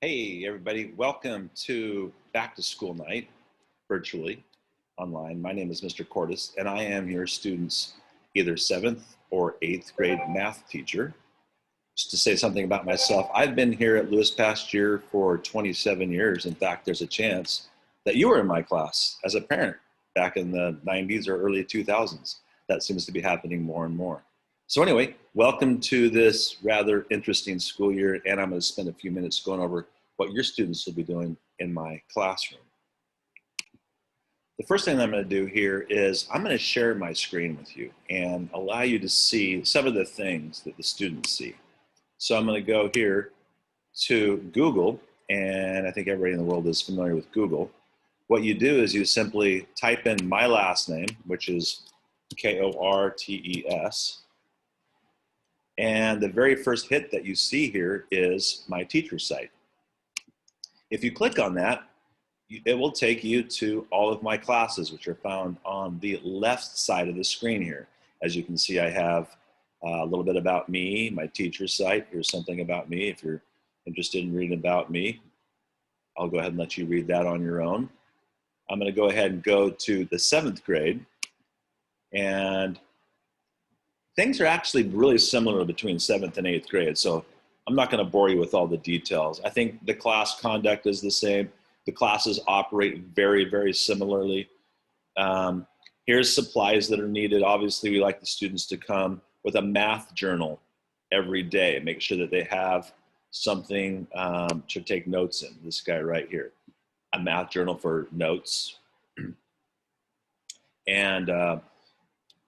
Hey, everybody. Welcome to Back to School Night, virtually, online. My name is Mr. Kortes, and I am your students' either 7th or 8th grade math teacher. Just to say something about myself, I've been here at Lewis Pasteur for 27 years. In fact, there's a chance that you were in my class as a parent back in the 90s or early 2000s. That seems to be happening more and more. So anyway, welcome to this rather interesting school year, and I'm going to spend a few minutes going over what your students will be doing in my classroom. The first thing I'm going to do here is I'm going to share my screen with you and allow you to see some of the things that the students see. So I'm going to go here to Google, and I think everybody in the world is familiar with Google. What you do is you simply type in my last name, which is Kortes, and the very first hit that you see here is my teacher site. If you click on that, it will take you to all of my classes, which are found on the left side of the screen here. As you can see, I have a little bit about me, my teacher site. Here's something about me. If you're interested in reading about me, I'll go ahead and let you read that on your own. I'm going to go ahead and go to the 7th grade, and things are actually really similar between 7th and 8th grade, so I'm not going to bore you with all the details. I think the class conduct is the same. The classes operate very, very similarly. Here's supplies that are needed. Obviously, we like the students to come with a math journal every day. Make sure that they have something to take notes in. This guy right here, a math journal for notes. And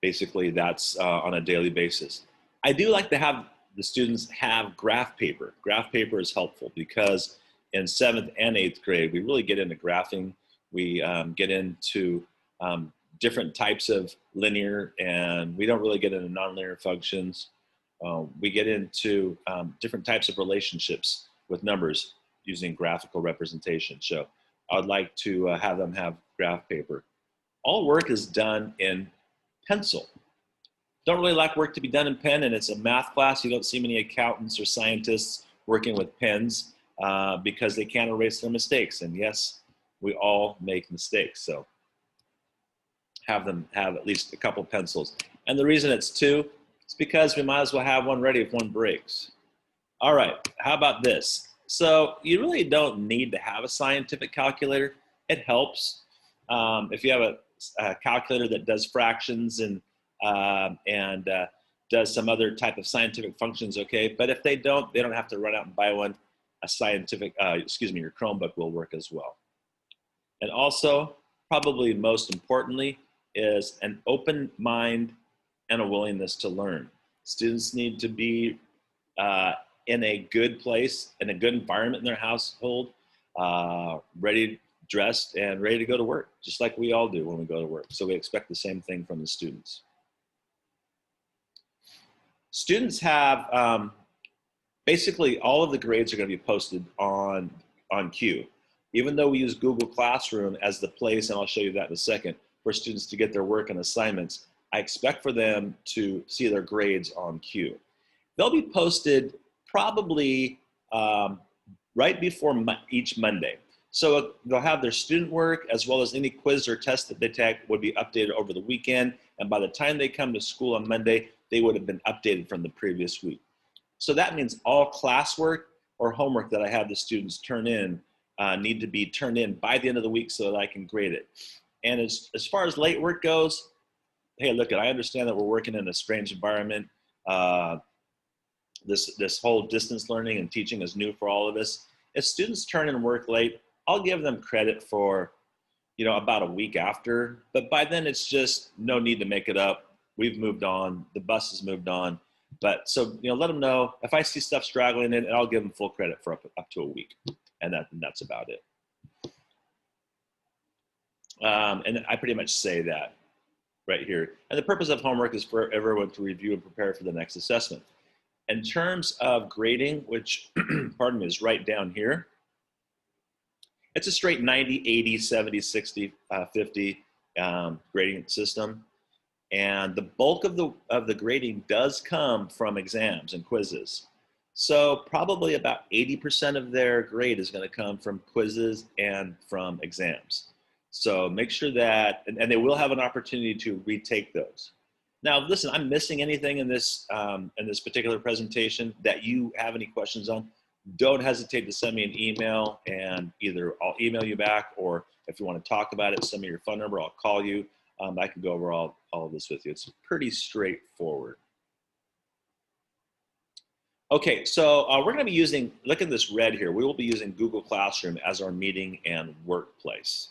basically, that's on a daily basis. I do like to have the students have graph paper. Graph paper is helpful because in 7th and 8th grade, we really get into graphing. We get into different types of linear, and we don't really get into nonlinear functions. We get into different types of relationships with numbers using graphical representation. So I would like to have them have graph paper. All work is done in pencil. Don't really like work to be done in pen, and it's a math class. You don't see many accountants or scientists working with pens because they can't erase their mistakes. And yes, we all make mistakes. So have them have at least a couple pencils. And the reason it's 2 is because we might as well have one ready if one breaks. All right, how about this? So you really don't need to have a scientific calculator. It helps. If you have a calculator that does fractions and does some other type of scientific functions, okay. But if they don't have to run out and buy one. A scientific, your Chromebook will work as well. And also, probably most importantly, is an open mind and a willingness to learn. Students need to be in a good place, in a good environment in their household, ready, dressed, and ready to go to work, just like we all do when we go to work. So we expect the same thing from the students. Students have, basically all of the grades are going to be posted on Q. Even though we use Google Classroom as the place, and I'll show you that in a second, for students to get their work and assignments, I expect for them to see their grades on Q. They'll be posted probably right before each Monday. So they'll have their student work as well as any quiz or test that they take would be updated over the weekend. And by the time they come to school on Monday, they would have been updated from the previous week. So that means all classwork or homework that I have the students turn in need to be turned in by the end of the week so that I can grade it. And as far as late work goes, hey, look, I understand that we're working in a strange environment. This whole distance learning and teaching is new for all of us. If students turn in work late, I'll give them credit for, about a week after. But by then, it's just no need to make it up. We've moved on. The bus has moved on. But so, let them know if I see stuff straggling in, and I'll give them full credit for up to a week. And that's about it. And I pretty much say that right here. And the purpose of homework is for everyone to review and prepare for the next assessment. In terms of grading, which, pardon me, is right down here, it's a straight 90, 80, 70, 60, 50 grading system. And the bulk of the grading does come from exams and quizzes. So probably about 80% of their grade is going to come from quizzes and from exams. So make sure that, and they will have an opportunity to retake those. Now, listen, I'm missing anything in this particular presentation that you have any questions on, don't hesitate to send me an email, and either I'll email you back, or if you want to talk about it, send me your phone number, I'll call you. I can go over all of this with you. It's pretty straightforward. Okay, so we're going to be using, look at this red here, we will be using Google Classroom as our meeting and workplace.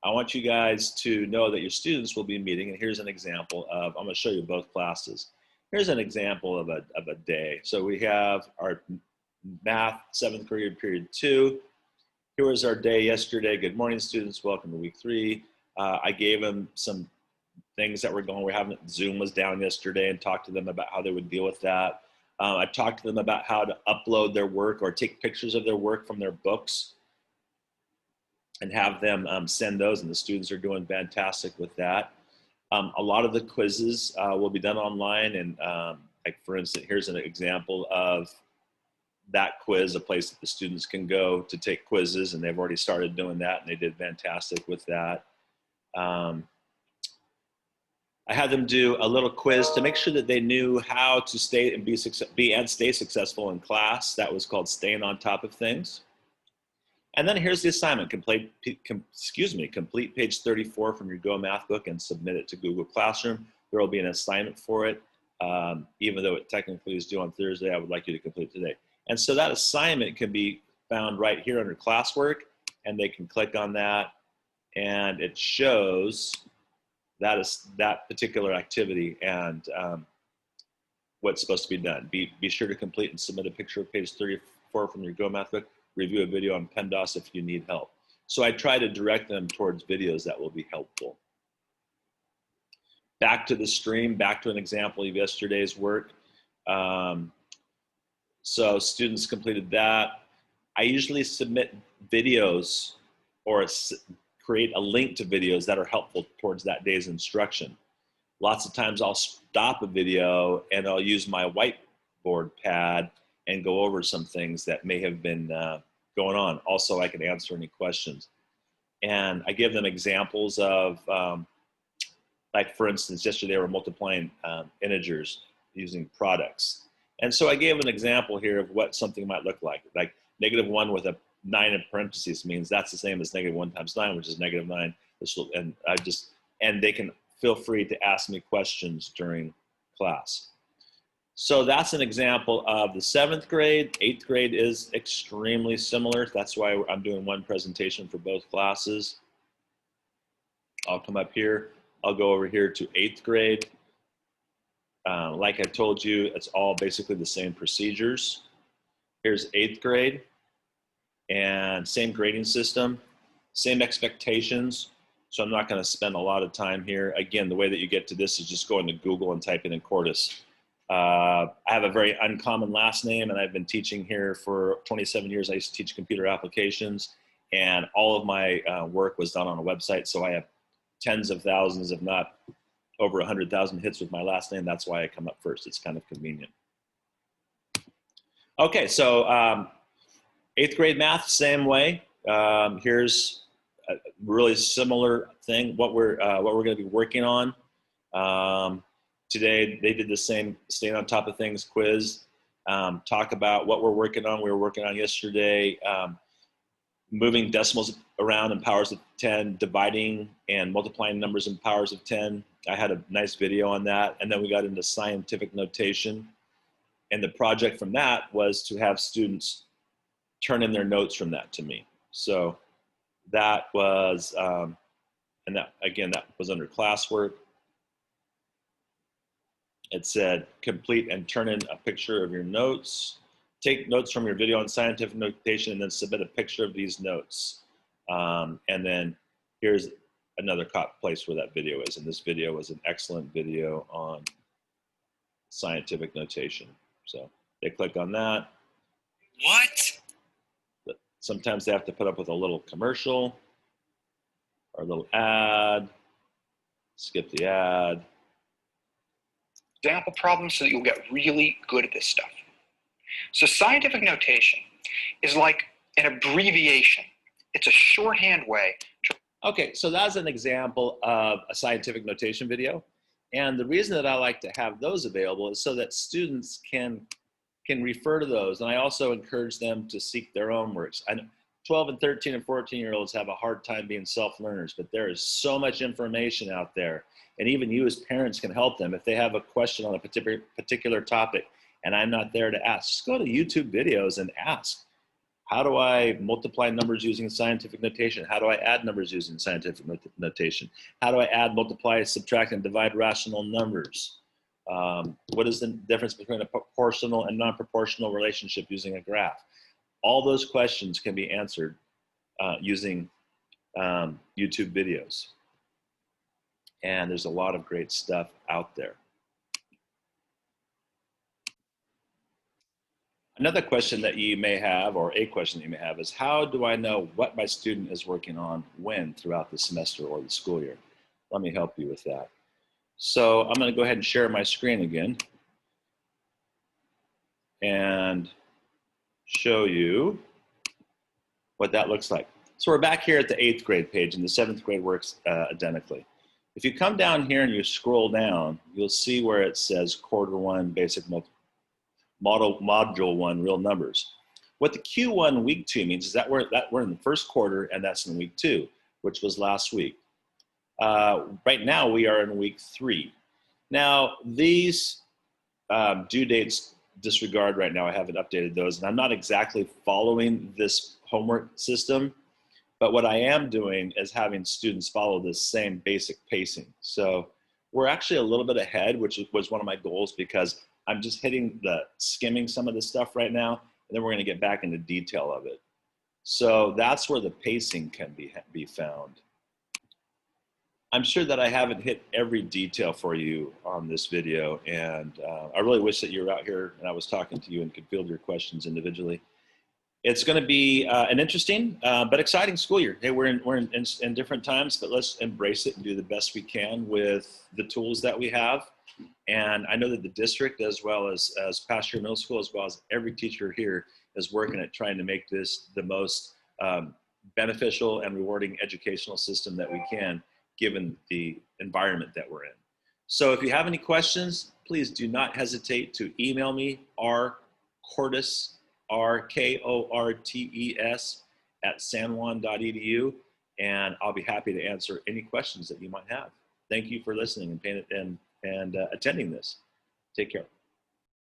I want you guys to know that your students will be meeting, and here's an example of, I'm going to show you both classes. Here's an example of a day. So we have our math 7th grade period 2. Here was our day yesterday. Good morning, students. Welcome to week 3. I gave them some things that were going. We're having, Zoom was down yesterday, and talked to them about how they would deal with that. I talked to them about how to upload their work or take pictures of their work from their books and have them send those, and the students are doing fantastic with that. A lot of the quizzes will be done online, and like for instance, here's an example of that quiz, a place that the students can go to take quizzes, and they've already started doing that, and they did fantastic with that. I had them do a little quiz to make sure that they knew how to stay and stay successful in class. That was called Staying on Top of Things. And then here's the assignment: complete page 34 from your Go Math book and submit it to Google Classroom. There will be an assignment for it. Even though it technically is due on Thursday, I would like you to complete today. And so that assignment can be found right here under classwork, and they can click on that, and it shows that is that particular activity and what's supposed to be done. Be sure to complete and submit a picture of page 34 from your Go Math book. Review a video on PEMDAS if you need help. So I try to direct them towards videos that will be helpful. Back to the stream, back to an example of yesterday's work. So students completed that. I usually submit videos or create a link to videos that are helpful towards that day's instruction. Lots of times I'll stop a video and I'll use my whiteboard pad and go over some things that may have been going on. Also, I can answer any questions. And I give them examples of, like for instance, yesterday they were multiplying integers using products. And so I gave an example here of what something might look like -1 with a 9 in parentheses means that's the same as -1 times 9, which is -9. And they can feel free to ask me questions during class. So that's an example of the 7th grade. 8th grade is extremely similar. That's why I'm doing one presentation for both classes. I'll come up here. I'll go over here to 8th grade. Like I told you, it's all basically the same procedures. Here's 8th grade, and same grading system, same expectations. So I'm not going to spend a lot of time here. Again, the way that you get to this is just go into Google and type it in Kortes. I have a very uncommon last name, and I've been teaching here for 27 years. I used to teach computer applications, and all of my work was done on a website. So I have tens of thousands, if not over 100,000 hits with my last name. That's why I come up first. It's kind of convenient. Okay, so 8th grade math, same way. Here's a really similar thing. What we're going to be working on. Today they did the same staying on top of things quiz. Talk about what we're working on. We were working on yesterday, moving decimals around in powers of 10, dividing and multiplying numbers in powers of 10. I had a nice video on that. And then we got into scientific notation. And the project from that was to have students turn in their notes from that to me. So that was, and that again, that was under classwork. It said, complete and turn in a picture of your notes. Take notes from your video on scientific notation and then submit a picture of these notes. And then here's another place where that video is. And this video was an excellent video on scientific notation. So they click on that. What? But sometimes they have to put up with a little commercial or a little ad. Skip the ad. Example problems so that you'll get really good at this stuff. So scientific notation is like an abbreviation. It's a shorthand way. Okay, so that's an example of a scientific notation video. And the reason that I like to have those available is so that students can refer to those. And I also encourage them to seek their own works. I know 12 and 13 and 14-year-olds have a hard time being self-learners, but there is so much information out there. And even you as parents can help them. If they have a question on a particular topic and I'm not there to ask, just go to YouTube videos and ask. How do I multiply numbers using scientific notation? How do I add numbers using scientific notation? How do I add, multiply, subtract, and divide rational numbers? What is the difference between a proportional and non-proportional relationship using a graph? All those questions can be answered using YouTube videos. And there's a lot of great stuff out there. Another question that you may have, or a question that you may have, is how do I know what my student is working on when throughout the semester or the school year? Let me help you with that. So I'm going to go ahead and share my screen again and show you what that looks like. So we're back here at the 8th grade page, and the 7th grade works identically. If you come down here and you scroll down, you'll see where it says Quarter 1 Basic Module 1 Real Numbers. What the Q1 Week 2 means is that we're in the first quarter, and that's in Week 2, which was last week. Right now, we are in Week 3. Now, these due dates disregard right now. I haven't updated those, and I'm not exactly following this homework system, but what I am doing is having students follow this same basic pacing. So we're actually a little bit ahead, which was one of my goals, because I'm just skimming some of this stuff right now, and then we're gonna get back into detail of it. So that's where the pacing can be found. I'm sure that I haven't hit every detail for you on this video, and I really wish that you were out here and I was talking to you and could field your questions individually. It's going to be an interesting but exciting school year. Hey, we're in different times, but let's embrace it and do the best we can with the tools that we have. And I know that the district, as well as Pasture Middle School, as well as every teacher here, is working at trying to make this the most beneficial and rewarding educational system that we can, given the environment that we're in. So if you have any questions, please do not hesitate to email me, rkortes, RKORTES, @sanjuan.edu, and I'll be happy to answer any questions that you might have. Thank you for listening and attending this. Take care.